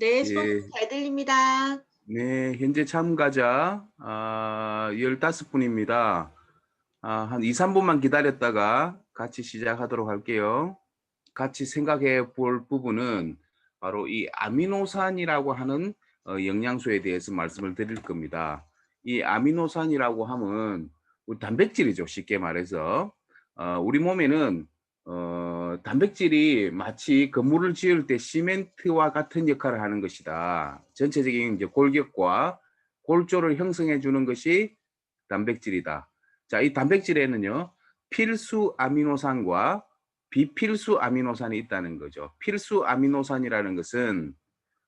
네, 수고님 예, 잘 들립니다. 네, 현재 참가자 15분입니다. 한 2, 3분만 기다렸다가 같이 시작하도록 할게요. 같이 생각해 볼 부분은 바로 이 아미노산이라고 하는 영양소에 대해서 말씀을 드릴 겁니다. 이 아미노산이라고 하면 우리 단백질이죠. 쉽게 말해서. 우리 몸에는 단백질이 마치 건물을 지을 때 시멘트와 같은 역할을 하는 것이다. 전체적인 이제 골격과 골조를 형성해 주는 것이 단백질이다. 자, 이 단백질에는요, 필수 아미노산과 비필수 아미노산이 있다는 거죠. 필수 아미노산이라는 것은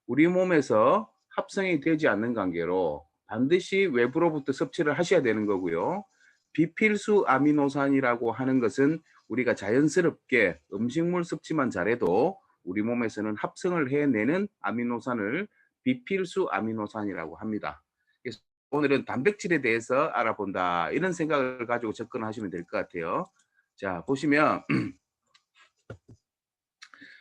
우리 몸에서 합성이 되지 않는 관계로 반드시 외부로부터 섭취를 하셔야 되는 거고요. 비필수 아미노산이라고 하는 것은 우리가 자연스럽게 음식물 섭취만 잘해도 우리 몸에서는 합성을 해내는 아미노산을 비필수 아미노산이라고 합니다. 그래서 오늘은 단백질에 대해서 알아본다, 이런 생각을 가지고 접근하시면 될 것 같아요. 자, 보시면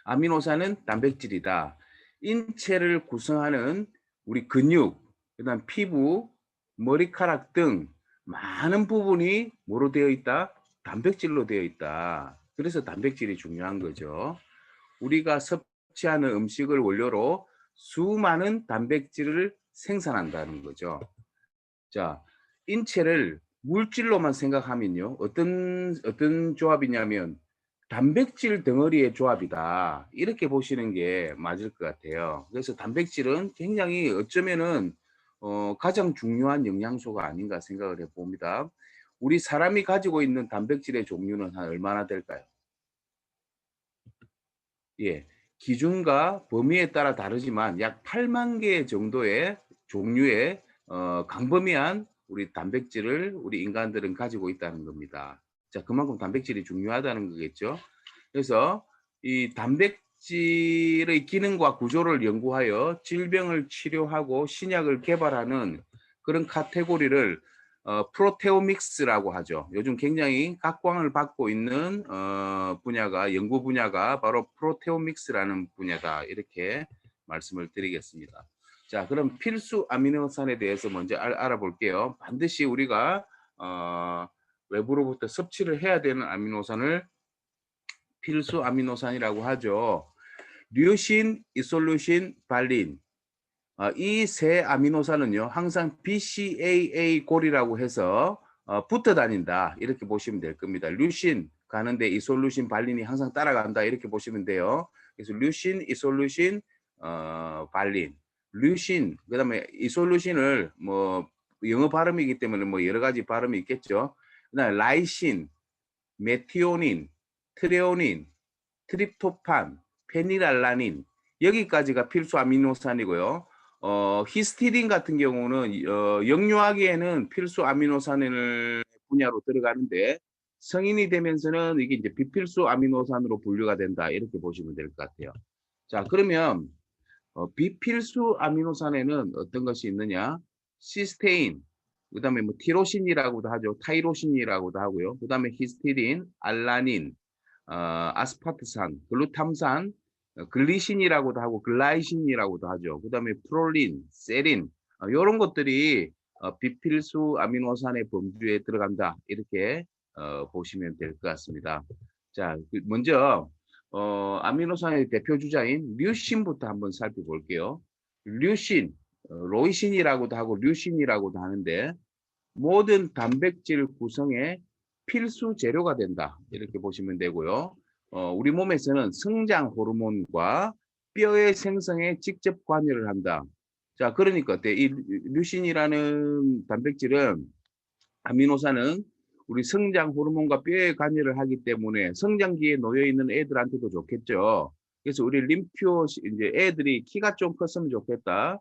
아미노산은 단백질이다. 인체를 구성하는 우리 근육, 그다음 피부, 머리카락 등 많은 부분이 뭐로 되어 있다? 단백질로 되어 있다. 그래서 단백질이 중요한 거죠. 우리가 섭취하는 음식을 원료로 수많은 단백질을 생산한다는 거죠. 자, 인체를 물질로만 생각하면요, 어떤 조합이냐면 단백질 덩어리의 조합이다, 이렇게 보시는 게 맞을 것 같아요. 그래서 단백질은 굉장히 어쩌면은 가장 중요한 영양소가 아닌가 생각을 해봅니다. 우리 사람이 가지고 있는 단백질의 종류는 한 얼마나 될까요? 예, 기준과 범위에 따라 다르지만 약 8만 개 정도의 종류의 광범위한 우리 단백질을 우리 인간들은 가지고 있다는 겁니다. 자, 그만큼 단백질이 중요하다는 거겠죠. 그래서 이 단백질의 기능과 구조를 연구하여 질병을 치료하고 신약을 개발하는 그런 카테고리를 프로테오믹스라고 하죠. 요즘 굉장히 각광을 받고 있는 연구 분야가 바로 프로테오믹스라는 분야다, 이렇게 말씀을 드리겠습니다. 자, 그럼 필수 아미노산에 대해서 먼저 알아볼게요. 반드시 우리가 외부로부터 섭취를 해야 되는 아미노산을 필수 아미노산이라고 하죠. 류신, 이솔루신, 발린. 이 세 아미노산은요, 항상 BCAA 골이라고 해서 붙어 다닌다, 이렇게 보시면 될 겁니다. 류신 가는데 이솔루신, 발린이 항상 따라간다, 이렇게 보시면 돼요. 그래서 류신, 이솔루신, 발린. 류신, 그다음에 이솔루신을 뭐 영어 발음이기 때문에 뭐 여러 가지 발음이 있겠죠. 그다음에 라이신, 메티오닌, 트레오닌, 트립토판, 페니랄라닌, 여기까지가 필수 아미노산이고요. 히스티딘 같은 경우는 영유아기에는 필수 아미노산을 분야로 들어가는데 성인이 되면서는 이게 이제 비필수 아미노산으로 분류가 된다, 이렇게 보시면 될 것 같아요. 자, 그러면 비필수 아미노산에는 어떤 것이 있느냐? 시스테인, 그다음에 뭐 티로신이라고도 하죠. 타이로신이라고도 하고요. 그다음에 히스티딘, 알라닌, 아스파트산, 글루탐산, 글리신이라고도 하고 글라이신이라고도 하죠. 그다음에 프롤린, 세린, 이런 것들이 비필수 아미노산의 범주에 들어간다, 이렇게 보시면 될 것 같습니다. 자, 먼저 아미노산의 대표 주자인 류신부터 한번 살펴볼게요. 류신, 로이신이라고도 하고 류신이라고도 하는데 모든 단백질 구성의 필수 재료가 된다, 이렇게 보시면 되고요. 우리 몸에서는 성장 호르몬과 뼈의 생성에 직접 관여를 한다. 자, 그러니까 이 류신이라는 단백질은, 아미노산은 우리 성장 호르몬과 뼈에 관여를 하기 때문에 성장기에 놓여 있는 애들한테도 좋겠죠. 그래서 우리 림프 이제 애들이 키가 좀 컸으면 좋겠다.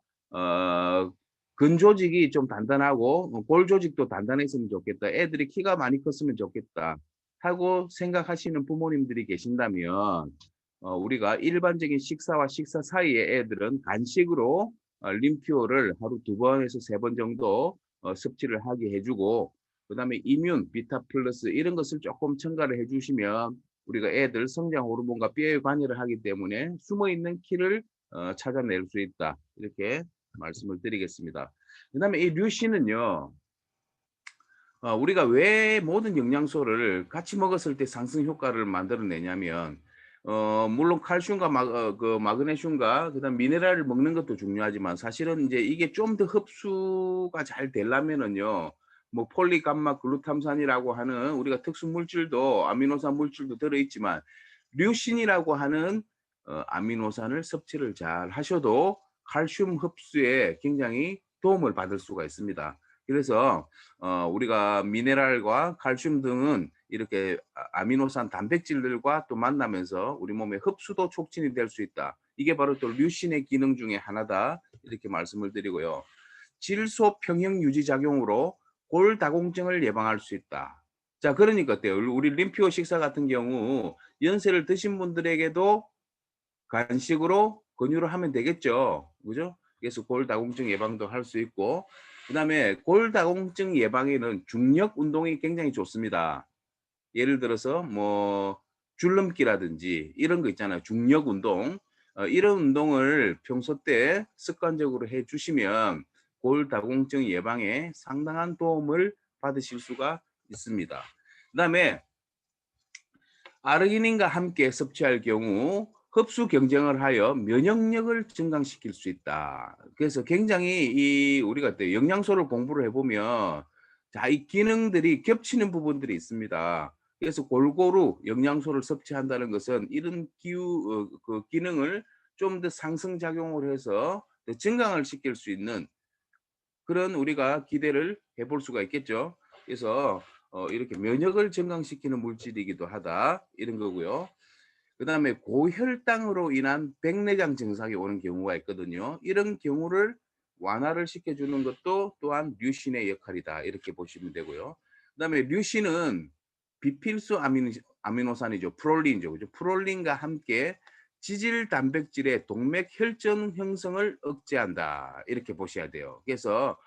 근 조직이 좀 단단하고 골 조직도 단단했으면 좋겠다. 애들이 키가 많이 컸으면 좋겠다 하고 생각하시는 부모님들이 계신다면 우리가 일반적인 식사와 식사 사이에 애들은 간식으로 림퓨어를 하루 2번에서 3번 정도 섭취를 하게 해주고, 그다음에 이뮨, 비타 플러스 이런 것을 조금 첨가를 해주시면 우리가 애들 성장 호르몬과 뼈에 관여를 하기 때문에 숨어 있는 키를 찾아낼 수 있다. 이렇게 말씀을 드리겠습니다. 그다음에 이 류신은요. 우리가 왜 모든 영양소를 같이 먹었을 때 상승 효과를 만들어내냐면 물론 칼슘과 그 마그네슘과 그다음 미네랄을 먹는 것도 중요하지만 사실은 이제 이게 좀 더 흡수가 잘 되려면은요. 뭐 폴리감마 글루탐산이라고 하는 우리가 특수 물질도 아미노산 물질도 들어 있지만 류신이라고 하는 아미노산을 섭취를 잘 하셔도 칼슘 흡수에 굉장히 도움을 받을 수가 있습니다. 그래서 우리가 미네랄과 칼슘 등은 이렇게 아미노산 단백질들과 또 만나면서 우리 몸의 흡수도 촉진이 될 수 있다. 이게 바로 또 류신의 기능 중에 하나다. 이렇게 말씀을 드리고요. 질소 평형 유지 작용으로 골다공증을 예방할 수 있다. 자, 그러니까 어때요? 우리 림피오 식사 같은 경우 연세를 드신 분들에게도 간식으로 권유를 하면 되겠죠. 그죠? 그래서 골다공증 예방도 할 수 있고, 그다음에 골다공증 예방에는 중력 운동이 굉장히 좋습니다. 예를 들어서 뭐 줄넘기라든지 이런 거 있잖아요. 중력 운동. 이런 운동을 평소 때 습관적으로 해 주시면 골다공증 예방에 상당한 도움을 받으실 수가 있습니다. 그다음에 아르기닌과 함께 섭취할 경우 흡수 경쟁을 하여 면역력을 증강시킬 수 있다. 그래서 굉장히 이 우리가 또 영양소를 공부를 해보면 자, 이 기능들이 겹치는 부분들이 있습니다. 그래서 골고루 영양소를 섭취한다는 것은 이런 그 기능을 좀 더 상승작용을 해서 더 증강을 시킬 수 있는 그런 우리가 기대를 해볼 수가 있겠죠. 그래서 이렇게 면역을 증강시키는 물질이기도 하다. 이런 거고요. 그다음에 고혈당으로 인한 백내장 증상이 오는 경우가 있거든요. 이런 경우를 완화를 시켜주는 것도 또한 류신의 역할이다. 이렇게 보시면 되고요. 그다음에 류신은 비필수 아미노산이죠. 프롤린이죠. 그죠? 프롤린과 함께 지질 단백질의 동맥 혈전 형성을 억제한다. 이렇게 보셔야 돼요. 그래서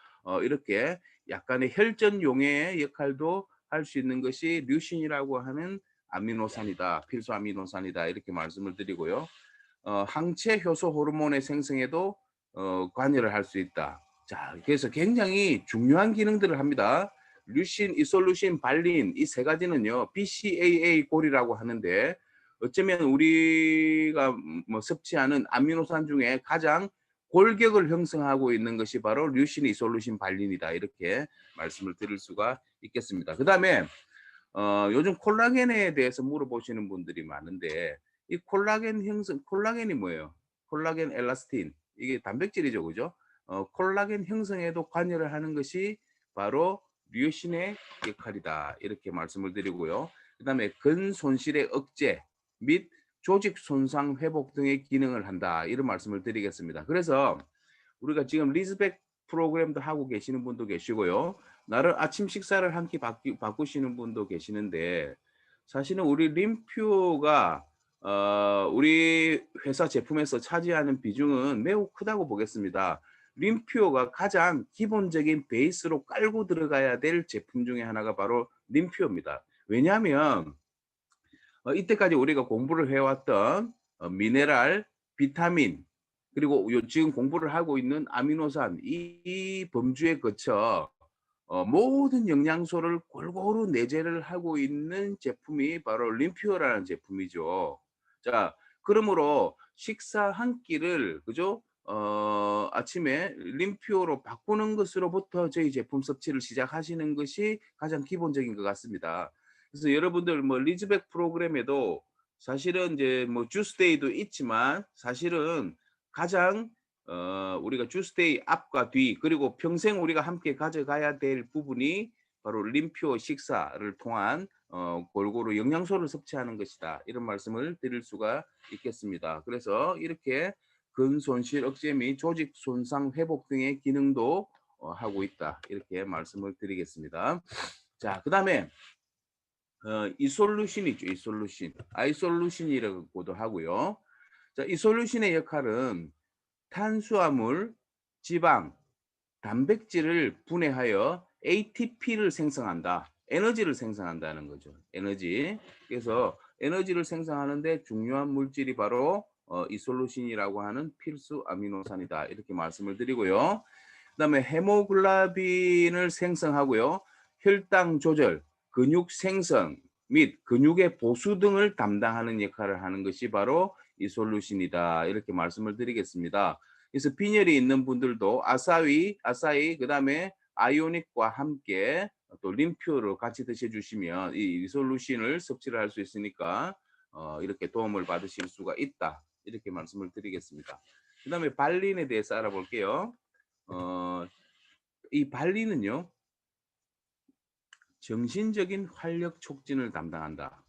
이렇게 약간의 혈전 용해의 역할도 할 수 있는 것이 류신이라고 하는 아미노산이다. 필수 아미노산이다. 이렇게 말씀을 드리고요. 항체 효소 호르몬의 생성에도 관여를 할 수 있다. 자, 그래서 굉장히 중요한 기능들을 합니다. 류신, 이솔루신, 발린 이 세 가지는요. BCAA 골이라고 하는데 어쩌면 우리가 뭐 섭취하는 아미노산 중에 가장 골격을 형성하고 있는 것이 바로 류신, 이솔루신, 발린이다. 이렇게 말씀을 드릴 수가 있겠습니다. 그다음에 요즘 콜라겐에 대해서 물어보시는 분들이 많은데 이 콜라겐 형성 콜라겐이 뭐예요? 콜라겐 엘라스틴 이게 단백질이죠, 그죠? 콜라겐 형성에도 관여를 하는 것이 바로 류신의 역할이다. 이렇게 말씀을 드리고요. 그다음에 근 손실의 억제 및 조직 손상 회복 등의 기능을 한다. 이런 말씀을 드리겠습니다. 그래서 우리가 지금 리즈백 프로그램도 하고 계시는 분도 계시고요. 나를 아침 식사를 한 끼 바꾸시는 분도 계시는데 사실은 우리 림퓨가 우리 회사 제품에서 차지하는 비중은 매우 크다고 보겠습니다. 림퓨어가 가장 기본적인 베이스로 깔고 들어가야 될 제품 중에 하나가 바로 림퓨어입니다. 왜냐하면 이때까지 우리가 공부를 해왔던 미네랄, 비타민, 그리고 지금 공부를 하고 있는 아미노산 이 범주에 거쳐 모든 영양소를 골고루 내재를 하고 있는 제품이 바로 림퓨어라는 제품이죠. 자, 그러므로 식사 한 끼를 그죠? 아침에 림퓨어로 바꾸는 것으로부터 저희 제품 섭취를 시작하시는 것이 가장 기본적인 것 같습니다. 그래서 여러분들 뭐 리즈백 프로그램에도 사실은 이제 뭐 주스데이도 있지만 사실은 가장 우리가 주스데이 앞과 뒤 그리고 평생 우리가 함께 가져가야 될 부분이 바로 림퓨어 식사를 통한 골고루 영양소를 섭취하는 것이다. 이런 말씀을 드릴 수가 있겠습니다. 그래서 이렇게 근손실 억제 및 조직 손상 회복 등의 기능도 하고 있다. 이렇게 말씀을 드리겠습니다. 자, 그다음에 이솔루신 있죠. 이솔루신. 아이솔루신이라고도 하고요. 자, 이솔루신의 역할은 탄수화물, 지방, 단백질을 분해하여 ATP를 생성한다. 에너지를 생성한다는 거죠. 에너지. 그래서 에너지를 생성하는데 중요한 물질이 바로 이솔루신이라고 하는 필수 아미노산이다. 이렇게 말씀을 드리고요. 그다음에 헤모글로빈을 생성하고요. 혈당 조절, 근육 생성 및 근육의 보수 등을 담당하는 역할을 하는 것이 바로 이솔루신이다. 이렇게 말씀을 드리겠습니다. 그래서 빈혈이 있는 분들도 아사히 그다음에 아이오닉과 함께 또 림프를 같이 드셔주시면 이 이솔루신을 섭취를 할 수 있으니까 이렇게 도움을 받으실 수가 있다. 이렇게 말씀을 드리겠습니다. 그다음에 발린에 대해서 알아볼게요. 이 발리는요, 정신적인 활력 촉진을 담당한다.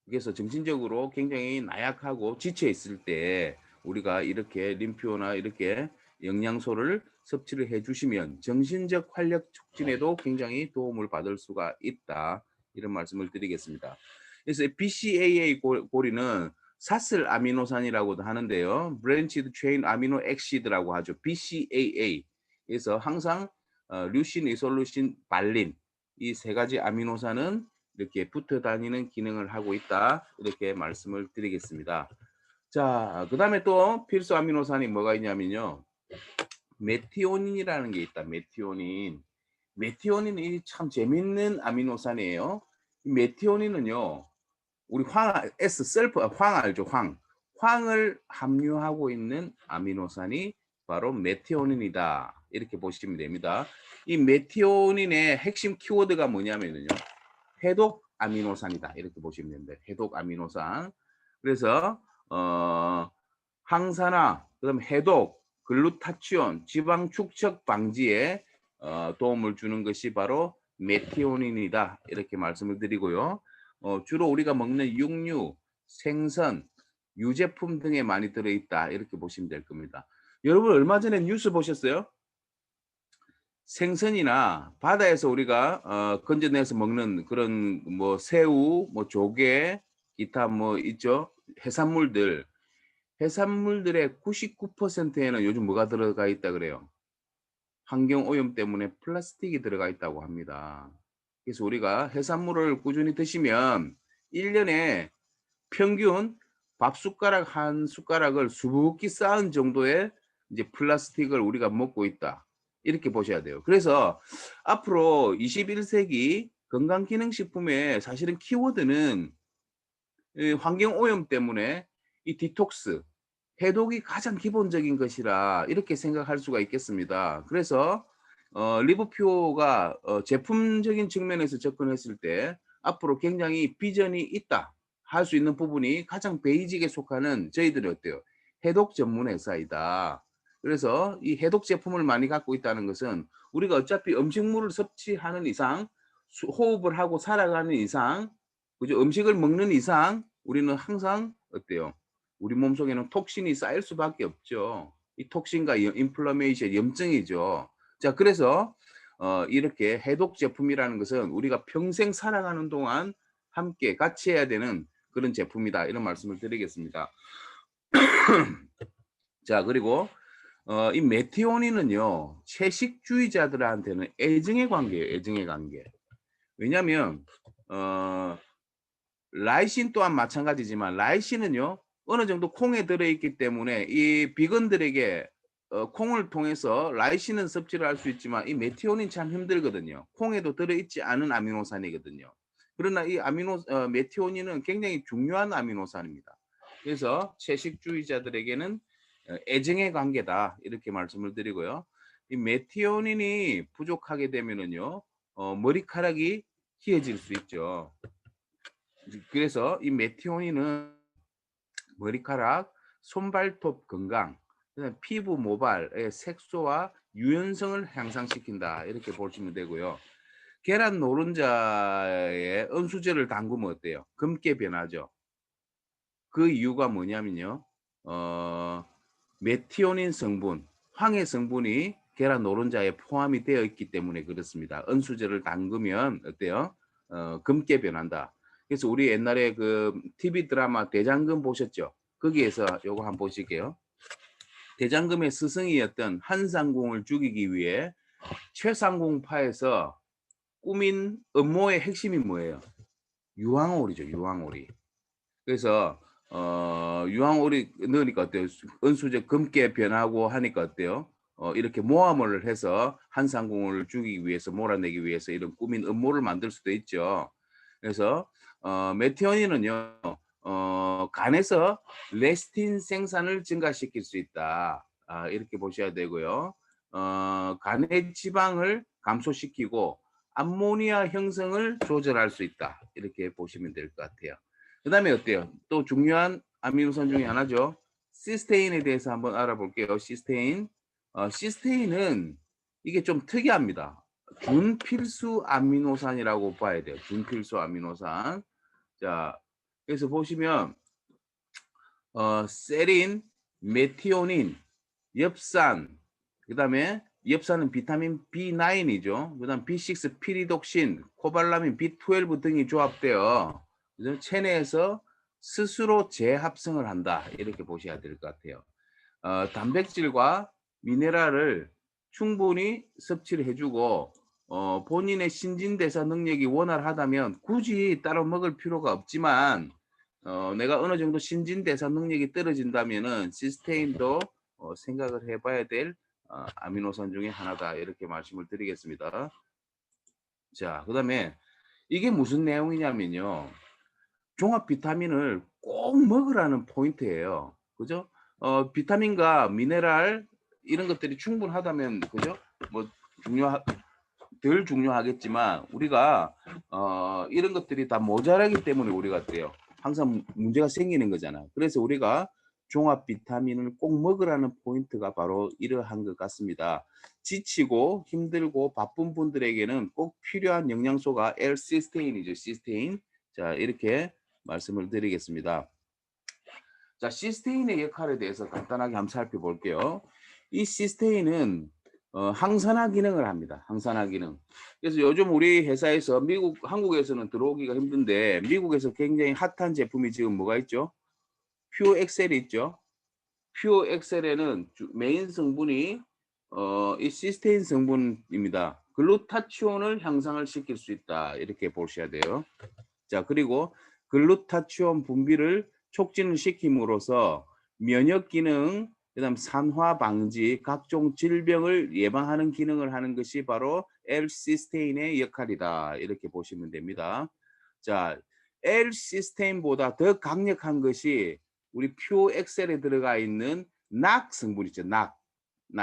그래서 정신적으로 굉장히 나약하고 지쳐 있을 때 우리가 이렇게 림프나 이렇게 영양소를 섭취를 해주시면 정신적 활력 촉진에도 굉장히 도움을 받을 수가 있다. 이런 말씀을 드리겠습니다. 그래서 BCAA 고리는 사슬 아미노산이라고도 하는데요. Branched Chain Amino Acid라고 하죠. BCAA. 그래서 항상 류신, 이솔루신, 발린 이 세 가지 아미노산은 이렇게 붙어 다니는 기능을 하고 있다. 이렇게 말씀을 드리겠습니다. 자, 그 다음에 또 필수 아미노산이 뭐가 있냐면요. 메티오닌이라는 게 있다. 메티오닌. 메티오닌이 참 재밌는 아미노산이에요. 메티오닌은요. 우리 황 알죠? 황을 함유하고 있는 아미노산이 바로 메티오닌이다. 이렇게 보시면 됩니다. 이 메티오닌의 핵심 키워드가 뭐냐면요. 해독 아미노산이다. 이렇게 보시면 됩니다. 해독 아미노산. 그래서 항산화, 그다음 해독, 글루타치온, 지방 축적 방지에 도움을 주는 것이 바로 메티오닌이다. 이렇게 말씀을 드리고요. 주로 우리가 먹는 육류, 생선, 유제품 등에 많이 들어있다. 이렇게 보시면 될 겁니다. 여러분 얼마 전에 뉴스 보셨어요? 생선이나 바다에서 우리가 건져내서 먹는 그런 뭐 새우, 뭐 조개, 기타 뭐 있죠. 해산물들의 99%에는 요즘 뭐가 들어가 있다 그래요. 환경 오염 때문에 플라스틱이 들어가 있다고 합니다. 그래서 우리가 해산물을 꾸준히 드시면 1년에 평균 밥 숟가락 한 숟가락을 수북히 쌓은 정도의 이제 플라스틱을 우리가 먹고 있다. 이렇게 보셔야 돼요. 그래서 앞으로 21세기 건강기능식품의 사실은 키워드는 환경 오염 때문에 이 디톡스, 해독이 가장 기본적인 것이라 이렇게 생각할 수가 있겠습니다. 그래서 리브퓨어가 제품적인 측면에서 접근했을 때 앞으로 굉장히 비전이 있다 할 수 있는 부분이 가장 베이직에 속하는 저희들이 어때요? 해독 전문 회사이다. 그래서 이 해독 제품을 많이 갖고 있다는 것은 우리가 어차피 음식물을 섭취하는 이상 호흡을 하고 살아가는 이상 그죠? 음식을 먹는 이상 우리는 항상 어때요? 우리 몸속에는 톡신이 쌓일 수밖에 없죠. 이 톡신과 인플라메이션, 염증이죠. 자, 그래서 이렇게 해독 제품이라는 것은 우리가 평생 살아가는 동안 함께 같이 해야 되는 그런 제품이다. 이런 말씀을 드리겠습니다. 자, 그리고 이 메티오닌은요. 채식주의자들한테는 애증의 관계예요. 애증의 관계. 왜냐하면 라이신 또한 마찬가지지만 라이신은요. 어느 정도 콩에 들어있기 때문에 이 비건들에게 콩을 통해서 라이신은 섭취를 할 수 있지만 이 메티오닌 참 힘들거든요. 콩에도 들어있지 않은 아미노산이거든요. 그러나 이 메티오닌은 굉장히 중요한 아미노산입니다. 그래서 채식주의자들에게는 애증의 관계다 이렇게 말씀을 드리고요. 이 메티오닌이 부족하게 되면은요 머리카락이 희해질 수 있죠. 그래서 이 메티오닌은 머리카락, 손발톱 건강, 피부 모발의 색소와 유연성을 향상시킨다. 이렇게 보시면 되고요. 계란 노른자에 은수저를 담그면 어때요? 검게 변하죠. 그 이유가 뭐냐면요. 메티오닌 성분, 황해 성분이 계란 노른자에 포함이 되어 있기 때문에 그렇습니다. 은수저를 담그면 어때요? 검게 변한다. 그래서 우리 옛날에 그 TV 드라마 대장금 보셨죠? 거기에서 요거 한번 보실게요. 대장금의 스승이었던 한상궁을 죽이기 위해 최상궁파에서 꾸민 음모의 핵심이 뭐예요? 유황오리죠. 유황오리. 그래서 유황오리 넣으니까 어때요? 은수저 금괴 변하고 하니까 어때요? 이렇게 모함을 해서 한상궁을 죽이기 위해서 몰아내기 위해서 이런 꾸민 음모를 만들 수도 있죠. 그래서 메티오닌은요. 간에서 레스틴 생산을 증가시킬 수 있다. 이렇게 보셔야 되고요. 간의 지방을 감소시키고 암모니아 형성을 조절할 수 있다. 이렇게 보시면 될 것 같아요. 그 다음에 어때요? 또 중요한 아미노산 중에 하나죠. 시스테인에 대해서 한번 알아볼게요. 시스테인. 시스테인은 이게 좀 특이합니다. 준필수 아미노산이라고 봐야 돼요. 준필수 아미노산. 자, 그래서 보시면 세린, 메티오닌, 엽산, 그 다음에 엽산은 비타민 B9이죠. 그 다음 B6 피리독신, 코발라민 B12 등이 조합되어 체내에서 스스로 재합성을 한다. 이렇게 보셔야 될 것 같아요. 단백질과 미네랄을 충분히 섭취를 해주고 본인의 신진대사 능력이 원활하다면 굳이 따로 먹을 필요가 없지만 내가 어느 정도 신진대사 능력이 떨어진다면은 시스테인도 생각을 해봐야 될 아미노산 중에 하나다 이렇게 말씀을 드리겠습니다. 자, 그 다음에 이게 무슨 내용이냐면요. 종합 비타민을 꼭 먹으라는 포인트예요. 그죠? 비타민과 미네랄 이런 것들이 충분하다면 그죠? 뭐 덜 중요하겠지만 우리가 이런 것들이 다 모자라기 때문에 우리가 어때요? 항상 문제가 생기는 거잖아. 그래서 우리가 종합 비타민을 꼭 먹으라는 포인트가 바로 이러한 것 같습니다. 지치고 힘들고 바쁜 분들에게는 꼭 필요한 영양소가 L-시스테인이죠. 시스테인. 자, 이렇게 말씀을 드리겠습니다. 자, 시스테인의 역할에 대해서 간단하게 한번 살펴볼게요. 이 시스테인은 항산화 기능을 합니다. 항산화 기능. 그래서 요즘 우리 회사에서 한국에서는 들어오기가 힘든데 미국에서 굉장히 핫한 제품이 지금 뭐가 있죠? 퓨어 엑셀이 있죠. 퓨어 엑셀에는 메인 성분이 이 시스테인 성분입니다. 글루타치온을 향상을 시킬 수 있다. 이렇게 보셔야 돼요. 자, 그리고 글루타치온 분비를 촉진을 시킴으로써 면역 기능, 그다음 산화 방지, 각종 질병을 예방하는 기능을 하는 것이 바로 L-시스테인의 역할이다. 이렇게 보시면 됩니다. 자, L-시스테인보다 더 강력한 것이 우리 퓨어 엑셀에 들어가 있는 낙 성분 있죠. 낙.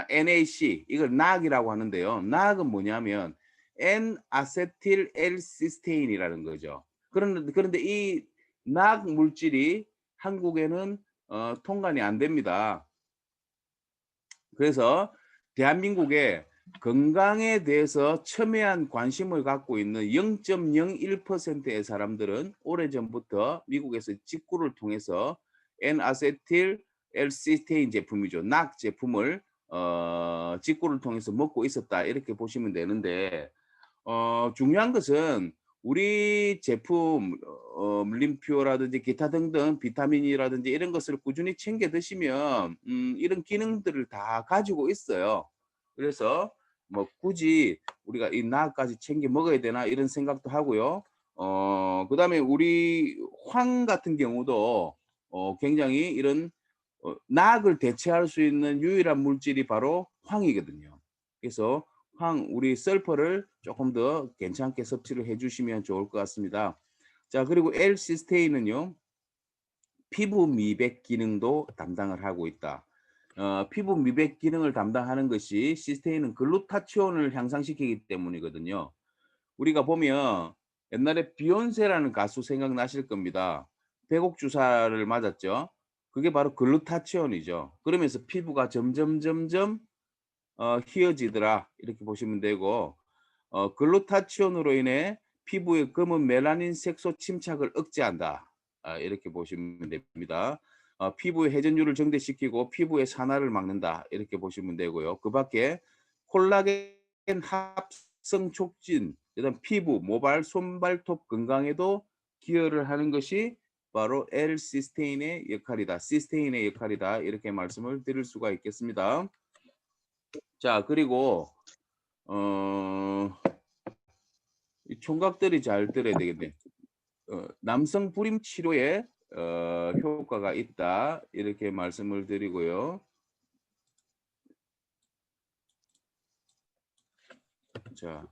NAC. 이걸 낙이라고 하는데요. 낙은 뭐냐면 N-아세틸 L-시스테인이라는 거죠. 그런데 이 낙 물질이 한국에는 통관이 안 됩니다. 그래서 대한민국에 건강에 대해서 첨예한 관심을 갖고 있는 0.01%의 사람들은 오래전부터 미국에서 직구를 통해서 N-아세틸 L-시스테인 제품이죠. 낙 제품을 직구를 통해서 먹고 있었다. 이렇게 보시면 되는데 중요한 것은 우리 제품 물림표라든지 기타 등등 비타민이라든지 이런 것을 꾸준히 챙겨 드시면 이런 기능들을 다 가지고 있어요. 그래서 뭐 굳이 우리가 이 낙까지 챙겨 먹어야 되나 이런 생각도 하고요. 그다음에 우리 황 같은 경우도 굉장히 이런 낙을 대체할 수 있는 유일한 물질이 바로 황이거든요. 그래서 우리 설퍼를 조금 더 괜찮게 섭취를 해주시면 좋을 것 같습니다. 자, 그리고 L-시스테인은요, 피부 미백 기능도 담당을 하고 있다. 피부 미백 기능을 담당하는 것이 시스테인은 글루타치온을 향상시키기 때문이거든요. 우리가 보면 옛날에 비욘세라는 가수 생각나실 겁니다. 배곡 주사를 맞았죠. 그게 바로 글루타치온이죠. 그러면서 피부가 점점 희어지더라 이렇게 보시면 되고 글루타치온으로 인해 피부의 검은 멜라닌 색소 침착을 억제한다. 이렇게 보시면 됩니다. 피부의 회전율을 정대시키고 피부의 산화를 막는다. 이렇게 보시면 되고요. 그 밖에 콜라겐 합성 촉진, 그다음 피부, 모발, 손발톱 건강에도 기여를 하는 것이 바로 L-시스테인의 역할이다. 시스테인의 역할이다. 이렇게 말씀을 드릴 수가 있겠습니다. 자, 그리고 이 총각들이 잘 들어야 되겠네. 남성 불임 치료에 효과가 있다. 이렇게 말씀을 드리고요. 자,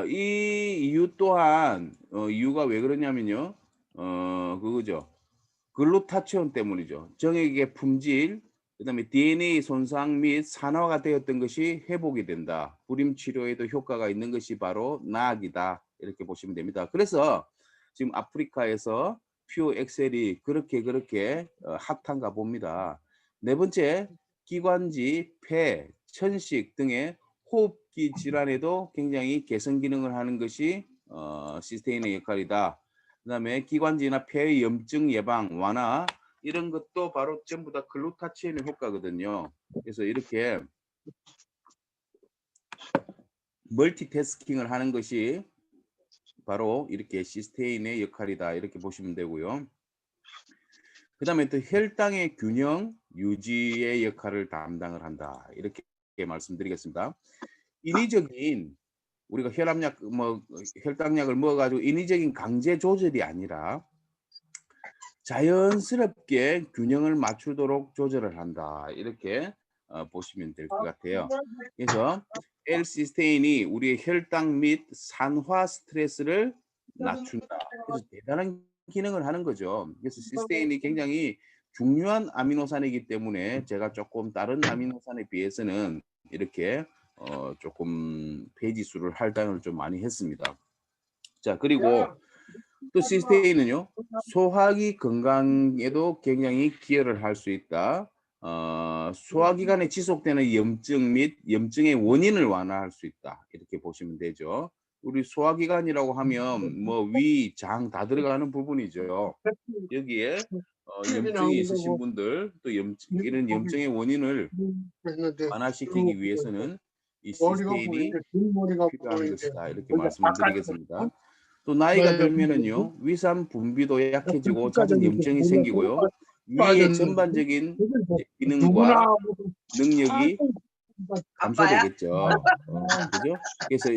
이 이유 또한 이유가 왜 그러냐면요. 그거죠. 글루타치온 때문이죠. 정액의 품질, 그다음에 DNA 손상 및 산화가 되었던 것이 회복이 된다. 불임 치료에도 효과가 있는 것이 바로 나악이다. 이렇게 보시면 됩니다. 그래서 지금 아프리카에서 퓨어 엑셀이 그렇게 핫한가 봅니다. 네 번째, 기관지, 폐, 천식 등의 호흡기 질환에도 굉장히 개선 기능을 하는 것이 시스테인의 역할이다. 그다음에 기관지나 폐의 염증 예방, 완화 이런 것도 바로 전부 다 글루타치온의 효과거든요. 그래서 이렇게 멀티태스킹을 하는 것이 바로 이렇게 시스테인의 역할이다. 이렇게 보시면 되고요. 그 다음에 또 혈당의 균형 유지의 역할을 담당을 한다. 이렇게 말씀드리겠습니다. 인위적인 우리가 혈압약 혈당약을 먹어가지고 인위적인 강제 조절이 아니라 자연스럽게 균형을 맞추도록 조절을 한다. 이렇게 보시면 될 것 같아요. 그래서 L-시스테인이 우리의 혈당 및 산화 스트레스를 낮춘다. 그래서 대단한 기능을 하는 거죠. 그래서 시스테인이 굉장히 중요한 아미노산이기 때문에 제가 조금 다른 아미노산에 비해서는 이렇게 조금 페이지 수를 할당을 좀 많이 했습니다. 자, 그리고 또 시스테인은요, 소화기 건강에도 굉장히 기여를 할 수 있다. 소화기관에 지속되는 염증 및 염증의 원인을 완화할 수 있다. 이렇게 보시면 되죠. 우리 소화기관이라고 하면 뭐 위, 장 다 들어가는 부분이죠. 여기에 염증이 있으신 분들 또 이런 염증의 원인을 완화시키기 위해서는 이 시스테인이 필요한 것이다. 이렇게 말씀을 드리겠습니다. 또 나이가 들면은요, 위산 분비도 약해지고 잦은 염증이 생기고요. 위의 전반적인 기능과 능력이 감소되겠죠. 그죠? 그래서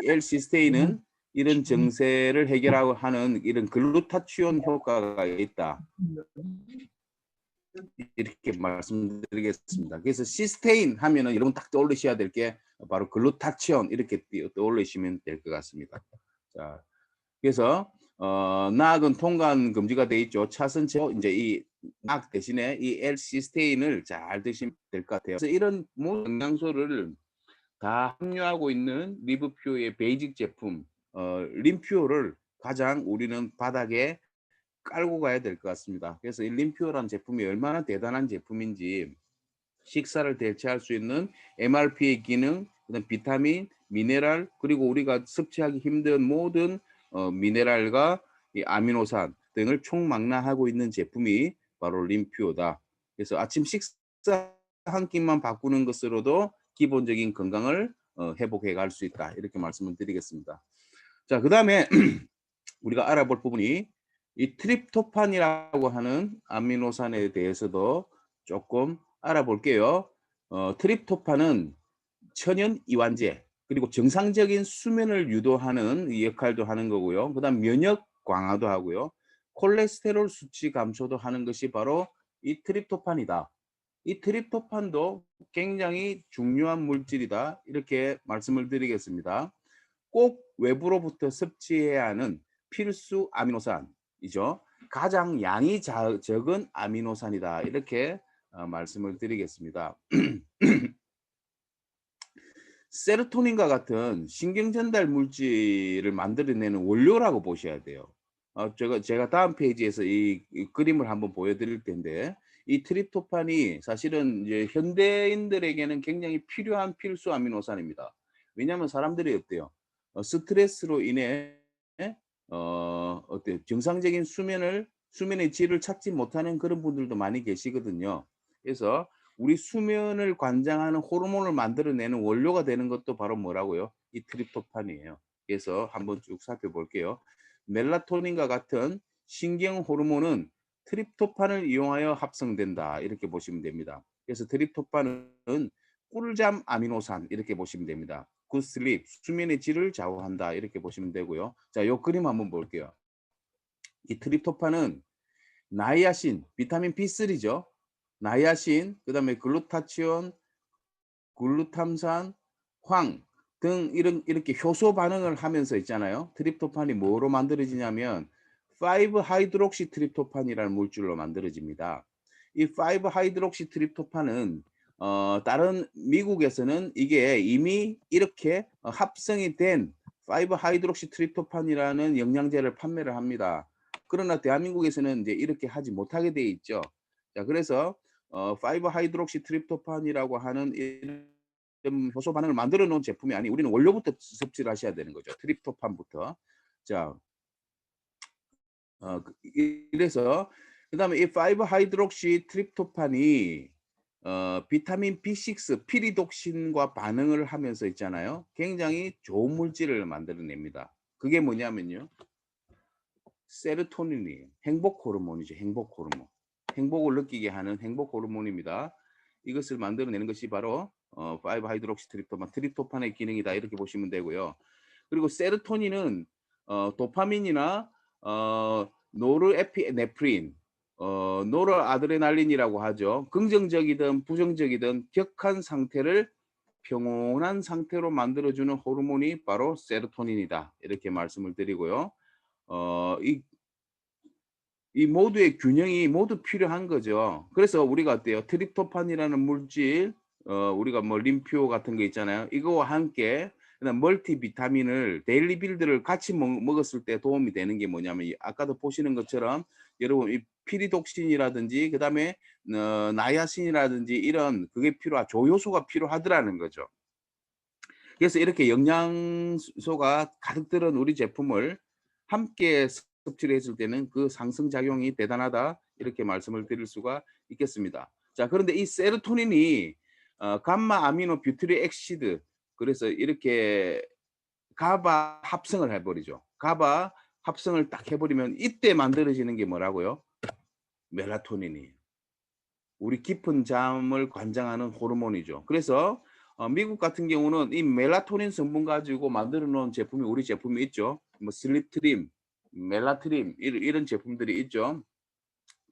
L-시스테인은 이런 증세를 해결하고 하는 이런 글루타치온 효과가 있다. 이렇게 말씀드리겠습니다. 그래서 시스테인 하면은 여러분 딱 떠올리셔야 될 게 바로 글루타치온 이렇게 떠올리시면 될 것 같습니다. 자, 그래서 낙은 통관 금지가 돼 있죠. 차선체 이제 이 낙 대신에 이 L-시스테인을 잘 드시면 될 것 같아요. 그래서 이런 모든 영양소를 다 함유하고 있는 리브퓨어의 베이직 제품 림퓨어를 가장 우리는 바닥에 깔고 가야 될 것 같습니다. 그래서 이 림퓨어라는 제품이 얼마나 대단한 제품인지 식사를 대체할 수 있는 MRP의 기능, 그다음 비타민, 미네랄, 그리고 우리가 섭취하기 힘든 모든 미네랄과 이 아미노산 등을 총망라하고 있는 제품이 바로 림퓨어다. 그래서 아침 식사 한 끼만 바꾸는 것으로도 기본적인 건강을 회복해 갈 수 있다. 이렇게 말씀을 드리겠습니다. 자, 그다음에 우리가 알아볼 부분이 이 트립토판이라고 하는 아미노산에 대해서도 조금 알아볼게요. 트립토판은 천연 이완제 그리고 정상적인 수면을 유도하는 역할도 하는 거고요. 그다음 면역 강화도 하고요. 콜레스테롤 수치 감소도 하는 것이 바로 이 트립토판이다. 이 트립토판도 굉장히 중요한 물질이다. 이렇게 말씀을 드리겠습니다. 꼭 외부로부터 섭취해야 하는 필수 아미노산이죠. 가장 양이 적은 아미노산이다. 이렇게 말씀을 드리겠습니다. 세로토닌과 같은 신경 전달 물질을 만들어내는 원료라고 보셔야 돼요. 제가 다음 페이지에서 이 그림을 한번 보여드릴 텐데 이 트립토판이 사실은 이제 현대인들에게는 굉장히 필요한 필수 아미노산입니다. 왜냐하면 사람들이 어때요? 스트레스로 인해 어때요? 정상적인 수면의 질을 찾지 못하는 그런 분들도 많이 계시거든요. 그래서 우리 수면을 관장하는 호르몬을 만들어내는 원료가 되는 것도 바로 뭐라고요? 이 트립토판이에요. 그래서 한번 쭉 살펴볼게요. 멜라토닌과 같은 신경 호르몬은 트립토판을 이용하여 합성된다. 이렇게 보시면 됩니다. 그래서 트립토판은 꿀잠 아미노산 이렇게 보시면 됩니다. good sleep, 수면의 질을 좌우한다. 이렇게 보시면 되고요. 자, 요 그림 한번 볼게요. 이 트립토판은 나이아신, 비타민 B3죠. 나이아신, 그다음에 글루타치온, 글루탐산, 황 등 이렇게 효소 반응을 하면서 있잖아요. 트립토판이 뭐로 만들어지냐면 5하이드록시 트립토판이라는 물질로 만들어집니다. 이 5하이드록시 트립토판은 다른 미국에서는 이게 이미 이렇게 합성이 된 5하이드록시 트립토판이라는 영양제를 판매를 합니다. 그러나 대한민국에서는 이제 이렇게 하지 못하게 돼 있죠. 자, 그래서 5하이드록시 트립토판이라고 하는 효소 반응을 만들어 놓은 제품이 아니 우리는 원료부터 섭취를 하셔야 되는 거죠. 트립토판부터. 자, 이래서 그다음에 이 5하이드록시 트립토판이 비타민 B6 피리독신과 반응을 하면서 있잖아요. 굉장히 좋은 물질을 만들어냅니다. 그게 뭐냐면요. 세로토닌이에요. 행복 호르몬이죠. 행복 호르몬. 행복을 느끼게 하는 행복 호르몬입니다. 이것을 만들어내는 것이 바로 5하이드록시 트립토판, 트립토판의 기능이다. 이렇게 보시면 되고요. 그리고 세로토닌은 도파민이나 노르에피네프린, 노르아드레날린이라고 하죠. 긍정적이든 부정적이든 격한 상태를 평온한 상태로 만들어주는 호르몬이 바로 세로토닌이다. 이렇게 말씀을 드리고요. 이 모두의 균형이 모두 필요한 거죠. 그래서 우리가 어때요? 트립토판이라는 물질, 우리가 뭐 림퓨어 같은 거 있잖아요. 이거와 함께 그다음 멀티비타민을 데일리 빌드를 같이 먹었을 때 도움이 되는 게 뭐냐면 아까도 보시는 것처럼 여러분 이 피리독신이라든지 그다음에 나이아신이라든지 이런 그게 조효소가 필요하더라는 거죠. 그래서 이렇게 영양소가 가득 들은 우리 제품을 함께 섭취를 했을 때는 그 상승작용이 대단하다. 이렇게 말씀을 드릴 수가 있겠습니다. 자, 그런데 이 세로토닌이 감마 아미노 뷰티릭 액시드 그래서 이렇게 가바 합성을 해버리죠. 가바 합성을 딱 해버리면 이때 만들어지는 게 뭐라고요? 멜라토닌이에요. 우리 깊은 잠을 관장하는 호르몬이죠. 그래서 미국 같은 경우는 이 멜라토닌 성분 가지고 만들어 놓은 제품이 우리 제품이 있죠. 뭐 슬립트림, 멜라트림 이런 제품들이 있죠.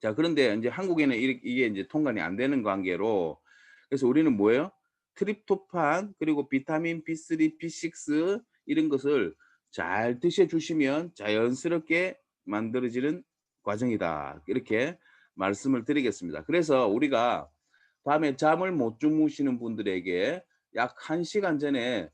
자, 그런데 이제 한국에는 이게 이제 통관이 안 되는 관계로 그래서 우리는 뭐예요? 트립토판 그리고 비타민 B3, B6 이런 것을 잘 드셔 주시면 자연스럽게 만들어지는 과정이다. 이렇게 말씀을 드리겠습니다. 그래서 우리가 밤에 잠을 못 주무시는 분들에게 약 1시간 전에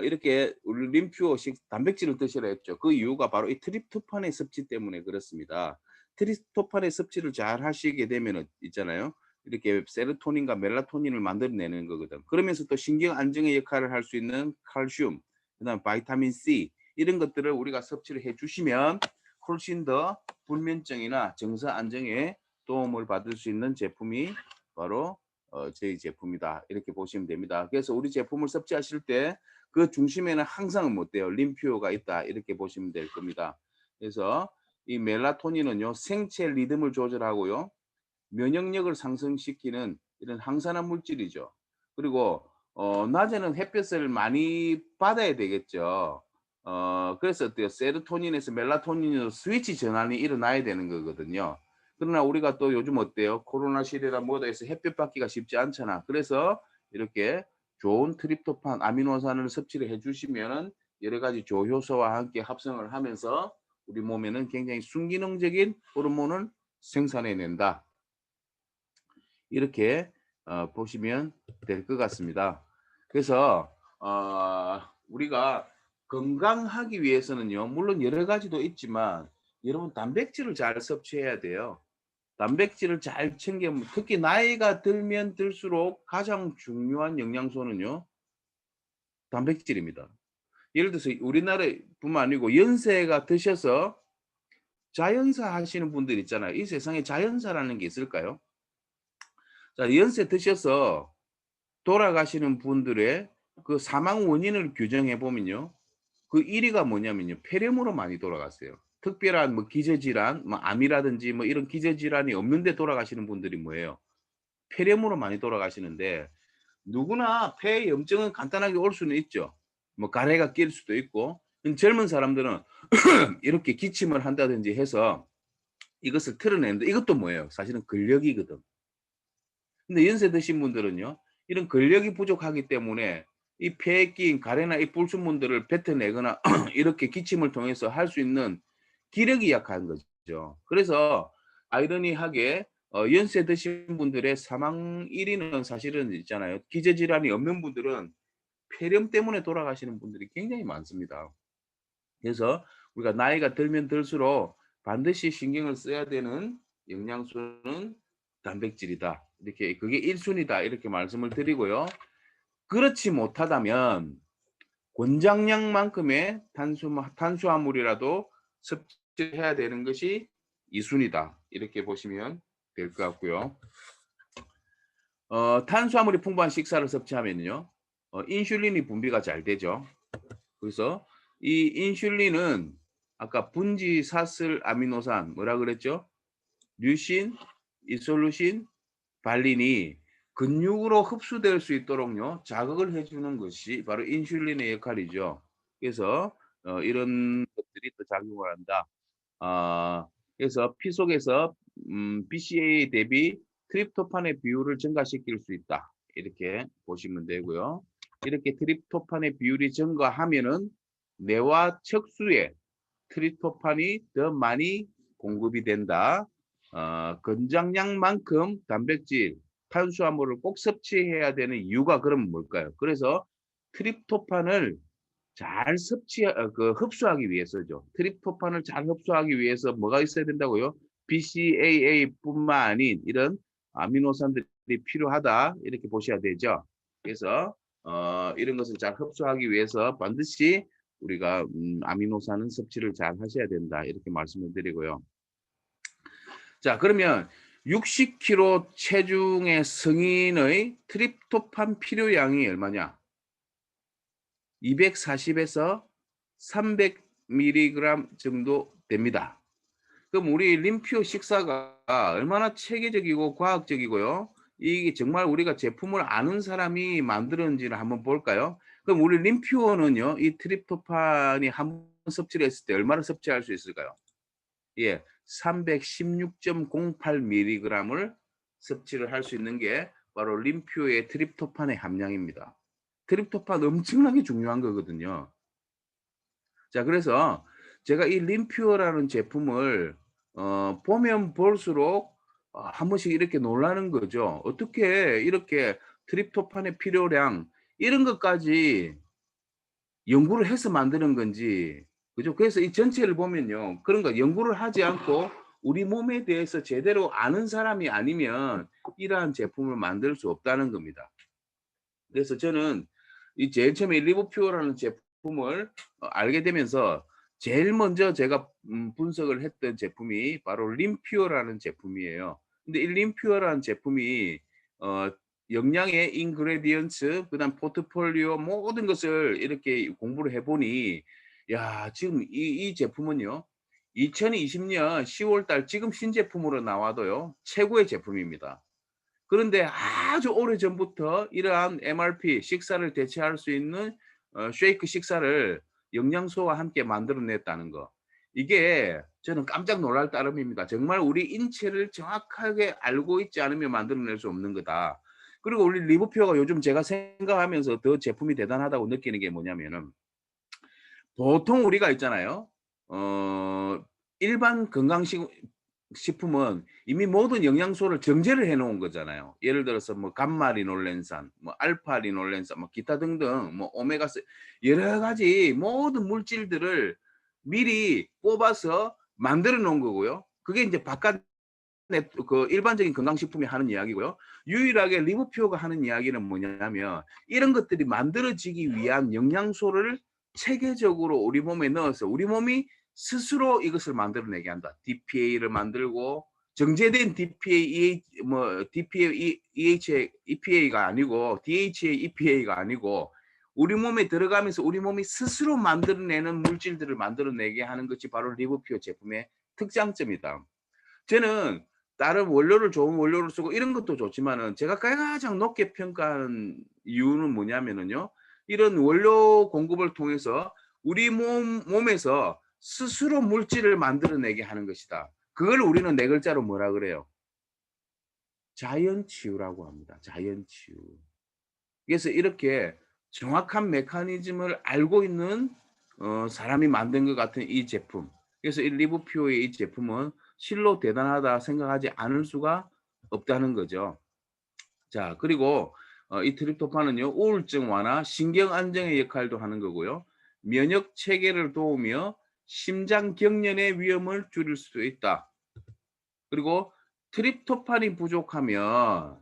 이렇게 우리 림퓨어식 단백질을 드시라 했죠. 그 이유가 바로 이 트립토판의 섭취 때문에 그렇습니다. 트립토판의 섭취를 잘 하시게 되면은 있잖아요. 이렇게 세로토닌과 멜라토닌을 만들어내는 거거든. 그러면서 또 신경 안정의 역할을 할 수 있는 칼슘, 그다음 바이타민 C 이런 것들을 우리가 섭취를 해주시면 훨씬 더 불면증이나 정서 안정에 도움을 받을 수 있는 제품이 바로 저희 제품이다. 이렇게 보시면 됩니다. 그래서 우리 제품을 섭취하실 때 그 중심에는 항상 뭐 어때요? 림퓨어가 있다. 이렇게 보시면 될 겁니다. 그래서 이 멜라토닌은요. 생체 리듬을 조절하고요. 면역력을 상승시키는 이런 항산화 물질이죠. 그리고 낮에는 햇볕을 많이 받아야 되겠죠. 그래서 어때요? 세로토닌에서 멜라토닌으로 스위치 전환이 일어나야 되는 거거든요. 그러나 우리가 또 요즘 어때요? 코로나 시대라 뭐다 해서 햇볕 받기가 쉽지 않잖아. 그래서 이렇게 좋은 트립토판 아미노산을 섭취를 해주시면은 여러 가지 조효소와 함께 합성을 하면서 우리 몸에는 굉장히 순기능적인 호르몬을 생산해낸다. 이렇게 보시면 될 것 같습니다. 그래서 우리가 건강하기 위해서는요. 물론 여러 가지도 있지만 여러분 단백질을 잘 섭취해야 돼요. 단백질을 잘 챙겨 특히 나이가 들면 들수록 가장 중요한 영양소는요. 단백질입니다. 예를 들어서 우리나라뿐만 아니고 연세가 드셔서 자연사 하시는 분들 있잖아요. 이 세상에 자연사라는 게 있을까요? 자, 연세 드셔서 돌아가시는 분들의 그 사망 원인을 규정해 보면요. 그 1위가 뭐냐면요. 폐렴으로 많이 돌아갔어요. 특별한 뭐 기저질환, 뭐 암이라든지 뭐 이런 기저질환이 없는데 돌아가시는 분들이 뭐예요? 폐렴으로 많이 돌아가시는데 누구나 폐 염증은 간단하게 올 수는 있죠. 뭐 가래가 낄 수도 있고, 젊은 사람들은 이렇게 기침을 한다든지 해서 이것을 틀어내는데, 이것도 뭐예요? 사실은 근력이거든. 근데 연세 드신 분들은요, 이런 근력이 부족하기 때문에 이 폐에 끼인 가래나 이 불순물들을 뱉어내거나 이렇게 기침을 통해서 할 수 있는 기력이 약한 거죠. 그래서 아이러니하게 연세 드신 분들의 사망 1위는 사실은 있잖아요. 기저질환이 없는 분들은 폐렴 때문에 돌아가시는 분들이 굉장히 많습니다. 그래서 우리가 나이가 들면 들수록 반드시 신경을 써야 되는 영양소는 단백질이다. 이렇게 그게 1순위다 순위다 이렇게 말씀을 드리고요. 그렇지 못하다면 권장량만큼의 탄수화물이라도 섭취해야 되는 것이 2순위다. 이렇게 보시면 될 것 같고요. 탄수화물이 풍부한 식사를 섭취하면요. 인슐린이 분비가 잘 되죠. 그래서 이 인슐린은 아까 분지 사슬 아미노산 뭐라 그랬죠? 류신, 이솔루신, 발린이 근육으로 흡수될 수 있도록요 자극을 해주는 것이 바로 인슐린의 역할이죠. 그래서 이런 것들이 또 작용을 한다. 아, 그래서 피 속에서 BCAA 대비 트립토판의 비율을 증가시킬 수 있다. 이렇게 보시면 되고요. 이렇게 트립토판의 비율이 증가하면은 뇌와 척수에 트립토판이 더 많이 공급이 된다. 권장량만큼 단백질, 탄수화물을 꼭 섭취해야 되는 이유가 그럼 뭘까요? 그래서 트립토판을 잘 흡수하기 위해서죠. 트립토판을 잘 흡수하기 위해서 뭐가 있어야 된다고요? BCAA뿐만 아닌 이런 아미노산들이 필요하다. 이렇게 보셔야 되죠. 그래서 이런 것을 잘 흡수하기 위해서 반드시 우리가 아미노산은 섭취를 잘 하셔야 된다. 이렇게 말씀을 드리고요. 자, 그러면 60kg 체중의 성인의 트립토판 필요량이 얼마냐? 240에서 300mg 정도 됩니다. 그럼 우리 림퓨어 식사가 얼마나 체계적이고 과학적이고요. 이게 정말 우리가 제품을 아는 사람이 만들었는지를 한번 볼까요? 그럼 우리 림퓨어는요, 이 트립토판이 한 번 섭취를 했을 때 얼마나 섭취할 수 있을까요? 예, 316.08mg을 섭취를 할 수 있는 게 바로 림퓨어의 트립토판의 함량입니다. 트립토판 엄청나게 중요한 거거든요. 자, 그래서 제가 이 림퓨어라는 제품을 보면 볼수록 한 번씩 이렇게 놀라는 거죠. 어떻게 이렇게 트립토판의 필요량 이런 것까지 연구를 해서 만드는 건지, 그죠? 그래서 이 전체를 보면요, 그런 거 연구를 하지 않고 우리 몸에 대해서 제대로 아는 사람이 아니면 이러한 제품을 만들 수 없다는 겁니다. 그래서 저는 이 제일 처음에 리보퓨어라는 제품을 알게 되면서 제일 먼저 제가 분석을 했던 제품이 바로 림퓨어라는 제품이에요. 근데 이 림퓨어라는 제품이 어 영양의 인그레디언츠 그다음 포트폴리오 모든 것을 이렇게 공부를 해 보니, 야, 지금 이 제품은요. 2020년 10월 달 지금 신제품으로 나와도요. 최고의 제품입니다. 그런데 아주 오래전부터 이러한 MRP 식사를 대체할 수 있는 쉐이크 식사를 영양소와 함께 만들어 냈다는 거. 이게 저는 깜짝 놀랄 따름입니다. 정말 우리 인체를 정확하게 알고 있지 않으면 만들어낼 수 없는 거다. 그리고 우리 리보표가 요즘 제가 생각하면서 더 제품이 대단하다고 느끼는 게 뭐냐면은, 보통 우리가 있잖아요. 일반 건강식 식품은 이미 모든 영양소를 정제를 해 놓은 거잖아요. 예를 들어서 뭐 감마리놀렌산, 뭐 알파리놀렌산, 뭐 기타 등등 뭐 오메가3 여러 가지 모든 물질들을 미리 뽑아서 만들어 놓은 거고요. 그게 이제 바깥 그 일반적인 건강식품이 하는 이야기고요. 유일하게 리보퓨어가 하는 이야기는 뭐냐면 이런 것들이 만들어지기 위한 영양소를 체계적으로 우리 몸에 넣어서 우리 몸이 스스로 이것을 만들어내게 한다. DPA를 만들고 정제된 DPA, DPA, EHA, EPA가 아니고 DHA, EPA가 아니고 우리 몸에 들어가면서 우리 몸이 스스로 만들어내는 물질들을 만들어내게 하는 것이 바로 리보퓨어 제품의 특장점이다. 저는 다른 원료를 좋은 원료를 쓰고 이런 것도 좋지만은 제가 가장 높게 평가하는 이유는 뭐냐면은요. 이런 원료 공급을 통해서 우리 몸에서 스스로 물질을 만들어내게 하는 것이다. 그걸 우리는 네 글자로 뭐라 그래요? 자연치유라고 합니다. 자연치유. 그래서 이렇게 정확한 메커니즘을 알고 있는 사람이 만든 것 같은 이 제품. 그래서 이 리브퓨어의 이 제품은 실로 대단하다 생각하지 않을 수가 없다는 거죠. 자, 그리고 이 트립토판은요, 우울증 완화, 신경 안정의 역할도 하는 거고요. 면역 체계를 도우며 심장 경련의 위험을 줄일 수 있다. 그리고 트립토판이 부족하면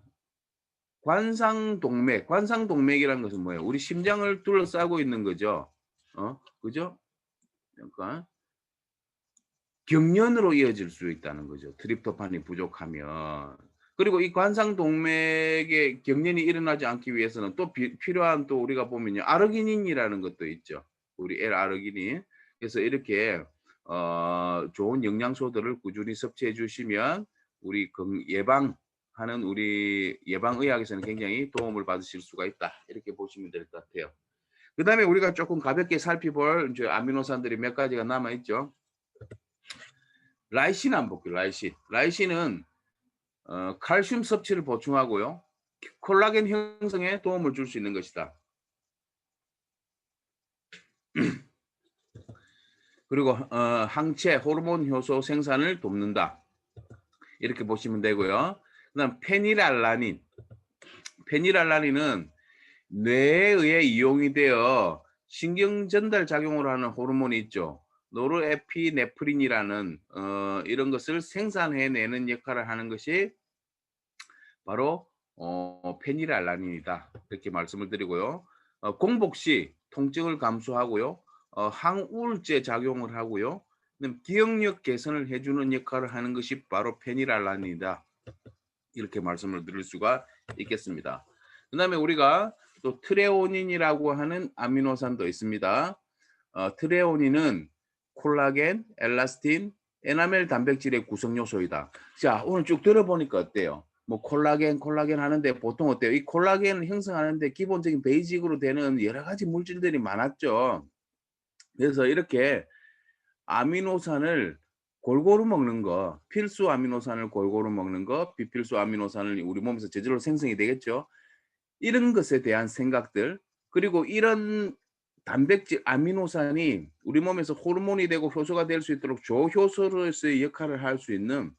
관상동맥이라는 것은 뭐예요? 우리 심장을 둘러싸고 있는 거죠. 그죠? 그러니까 경련으로 이어질 수 있다는 거죠. 트립토판이 부족하면. 그리고 이 관상동맥에 경련이 일어나지 않기 위해서는 또 필요한 또 우리가 보면요. 아르기닌이라는 것도 있죠. 우리 L아르기닌. 그래서 이렇게 좋은 영양소들을 꾸준히 섭취해 주시면 우리 예방하는 우리 예방의학에서는 굉장히 도움을 받으실 수가 있다. 이렇게 보시면 될 것 같아요. 그다음에 우리가 조금 가볍게 살펴볼 이제 아미노산들이 몇 가지가 남아 있죠. 라이신 한번 볼게요. 라이신은 칼슘 섭취를 보충하고요. 콜라겐 형성에 도움을 줄 수 있는 것이다. 그리고 항체, 호르몬 효소 생산을 돕는다. 이렇게 보시면 되고요. 그다음 페니랄라닌은 뇌에 의해 이용이 되어 신경 전달 작용을 하는 호르몬이 있죠. 노르에피네프린이라는 이런 것을 생산해내는 역할을 하는 것이 바로 페니랄라닌이다. 이렇게 말씀을 드리고요. 공복 시 통증을 감소하고요. 항우울제 작용을 하고요. 기억력 개선을 해주는 역할을 하는 것이 바로 페니랄라닌이다. 이렇게 말씀을 드릴 수가 있겠습니다. 그 다음에 우리가 또 트레오닌이라고 하는 아미노산도 있습니다. 트레오닌은 콜라겐, 엘라스틴, 에나멜 단백질의 구성 요소이다. 자, 오늘 쭉 들어보니까 어때요? 뭐 콜라겐 하는데 보통 어때요? 이 콜라겐을 형성하는데 기본적인 베이직으로 되는 여러 가지 물질들이 많았죠. 그래서 이렇게 아미노산을 골고루 먹는 거, 필수 아미노산을 골고루 먹는 거, 비필수 아미노산을 우리 몸에서 저절로 생성이 되겠죠. 이런 것에 대한 생각들, 그리고 이런 단백질, 아미노산이 우리 몸에서 호르몬이 되고 효소가 될 수 있도록 조효소로서의 역할을 할 수 있는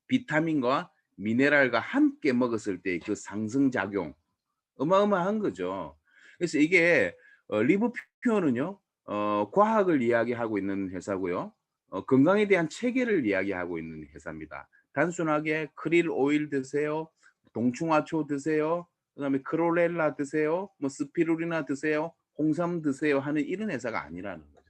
비타민과 미네랄과 함께 먹었을 때 그 상승작용, 어마어마한 거죠. 그래서 이게 리브퓨어는요, 과학을 이야기하고 있는 회사고요. 건강에 대한 체계를 이야기하고 있는 회사입니다. 단순하게 크릴 오일 드세요, 동충하초 드세요, 그다음에 크롤렐라 드세요, 뭐 스피루리나 드세요, 홍삼 드세요 하는 이런 회사가 아니라는 거죠.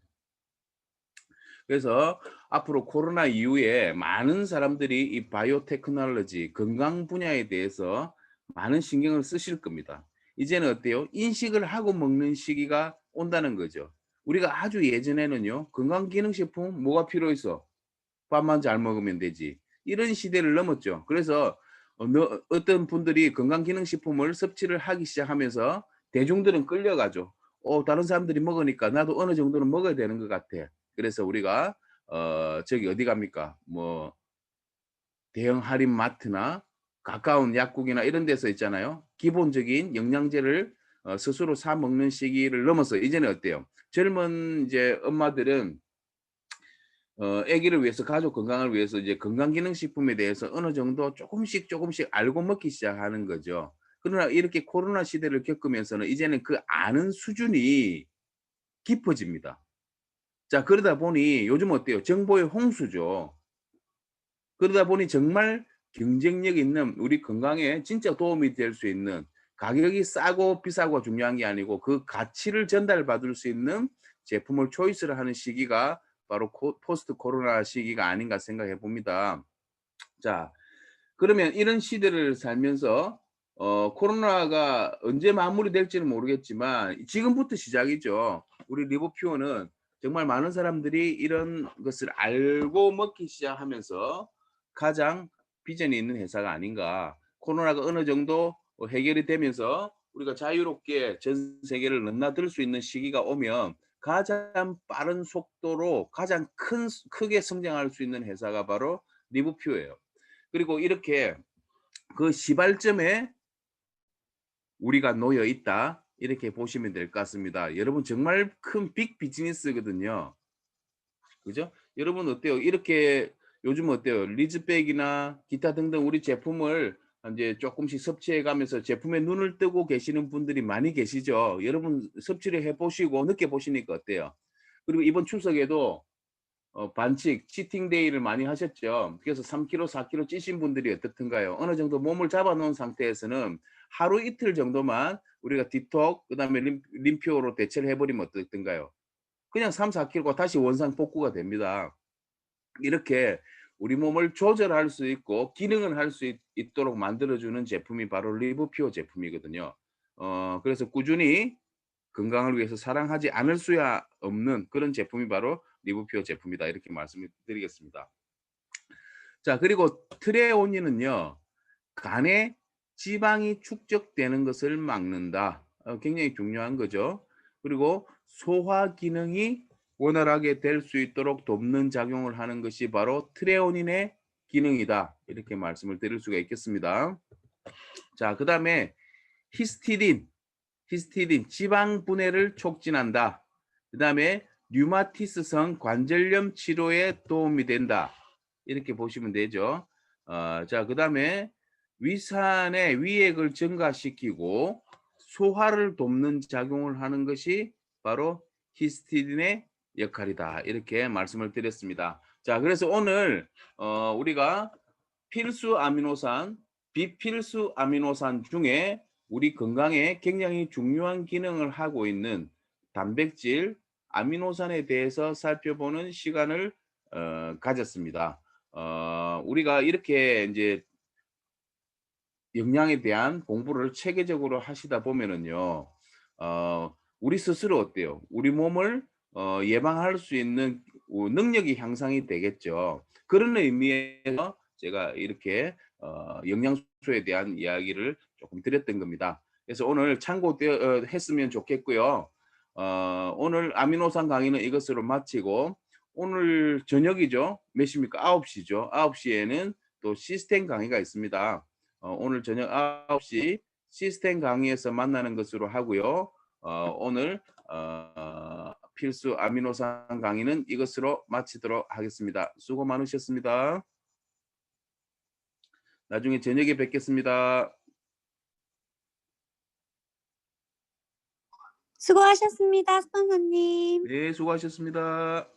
그래서 앞으로 코로나 이후에 많은 사람들이 이 바이오 테크놀로지, 건강 분야에 대해서 많은 신경을 쓰실 겁니다. 이제는 어때요? 인식을 하고 먹는 시기가 온다는 거죠. 우리가 아주 예전에는요, 건강기능식품 뭐가 필요했어? 밥만 잘 먹으면 되지. 이런 시대를 넘었죠. 그래서 어떤 분들이 건강기능식품을 섭취를 하기 시작하면서 대중들은 끌려가죠. 다른 사람들이 먹으니까 나도 어느 정도는 먹어야 되는 것 같아. 그래서 우리가 저기 어디 갑니까? 뭐 대형 할인 마트나 가까운 약국이나 이런 데서 있잖아요. 기본적인 영양제를 스스로 사 먹는 시기를 넘어서 이제는 어때요? 젊은 이제 엄마들은 아기를 위해서 가족 건강을 위해서 이제 건강기능식품에 대해서 어느 정도 조금씩 알고 먹기 시작하는 거죠. 그러나 이렇게 코로나 시대를 겪으면서는 이제는 그 아는 수준이 깊어집니다. 자, 그러다 보니 요즘 어때요? 정보의 홍수죠. 그러다 보니 정말 경쟁력 있는 우리 건강에 진짜 도움이 될 수 있는, 가격이 싸고 비싸고가 중요한 게 아니고 그 가치를 전달받을 수 있는 제품을 초이스를 하는 시기가 바로 포스트 코로나 시기가 아닌가 생각해 봅니다. 자, 그러면 이런 시대를 살면서 코로나가 언제 마무리될지는 모르겠지만 지금부터 시작이죠. 우리 리버퓨어는 정말 많은 사람들이 이런 것을 알고 먹기 시작하면서 가장 비전이 있는 회사가 아닌가. 코로나가 어느 정도 해결이 되면서 우리가 자유롭게 전 세계를 넘나들 수 있는 시기가 오면 가장 빠른 속도로 가장 크게 성장할 수 있는 회사가 바로 리브퓨예요. 그리고 이렇게 그 시발점에 우리가 놓여 있다. 이렇게 보시면 될 것 같습니다. 여러분 정말 큰 빅 비즈니스거든요. 그죠? 여러분 어때요? 이렇게 요즘 어때요? 리즈백이나 기타 등등 우리 제품을 이제 조금씩 섭취해 가면서 제품에 눈을 뜨고 계시는 분들이 많이 계시죠. 여러분 섭취를 해 보시고 느껴보시니까 어때요? 그리고 이번 추석에도 반칙, 치팅 데이를 많이 하셨죠. 그래서 3kg, 4kg 찌신 분들이 어떻든가요? 어느 정도 몸을 잡아놓은 상태에서는 하루 이틀 정도만 우리가 디톡, 그다음에 림표로 대체를 해버리면 어떻든가요? 그냥 3, 4kg가 다시 원상 복구가 됩니다. 이렇게 우리 몸을 조절할 수 있고 기능을 할 수 있도록 만들어주는 제품이 바로 리브퓨어 제품이거든요. 그래서 꾸준히 건강을 위해서 사랑하지 않을 수야 없는 그런 제품이 바로 리브퓨어 제품이다. 이렇게 말씀을 드리겠습니다. 자, 그리고 트레오닌은요. 간에 지방이 축적되는 것을 막는다. 굉장히 중요한 거죠. 그리고 소화 기능이 원활하게 될 수 있도록 돕는 작용을 하는 것이 바로 트레오닌의 기능이다. 이렇게 말씀을 드릴 수가 있겠습니다. 자, 그 다음에 히스티딘, 지방 분해를 촉진한다. 그 다음에 류마티스성 관절염 치료에 도움이 된다. 이렇게 보시면 되죠. 자, 그 다음에 위산의 위액을 증가시키고 소화를 돕는 작용을 하는 것이 바로 히스티딘의 역할이다. 이렇게 말씀을 드렸습니다. 자, 그래서 오늘 우리가 필수 아미노산, 비필수 아미노산 중에 우리 건강에 굉장히 중요한 기능을 하고 있는 단백질, 아미노산에 대해서 살펴보는 시간을 가졌습니다. 우리가 이렇게 이제 영양에 대한 공부를 체계적으로 하시다 보면은요, 우리 스스로 어때요? 우리 몸을 예방할 수 있는 능력이 향상이 되겠죠. 그런 의미에서 제가 이렇게 영양소에 대한 이야기를 조금 드렸던 겁니다. 그래서 오늘 참고했으면 좋겠고요. 오늘 아미노산 강의는 이것으로 마치고 오늘 저녁이죠. 몇 시입니까? 9시죠. 9시에는 또 시스템 강의가 있습니다. 오늘 저녁 9시 시스템 강의에서 만나는 것으로 하고요. 오늘 필수 아미노산 강의는 이것으로 마치도록 하겠습니다. 수고 많으셨습니다. 나중에 저녁에 뵙겠습니다. 수고하셨습니다, 스폰서님. 네, 수고하셨습니다.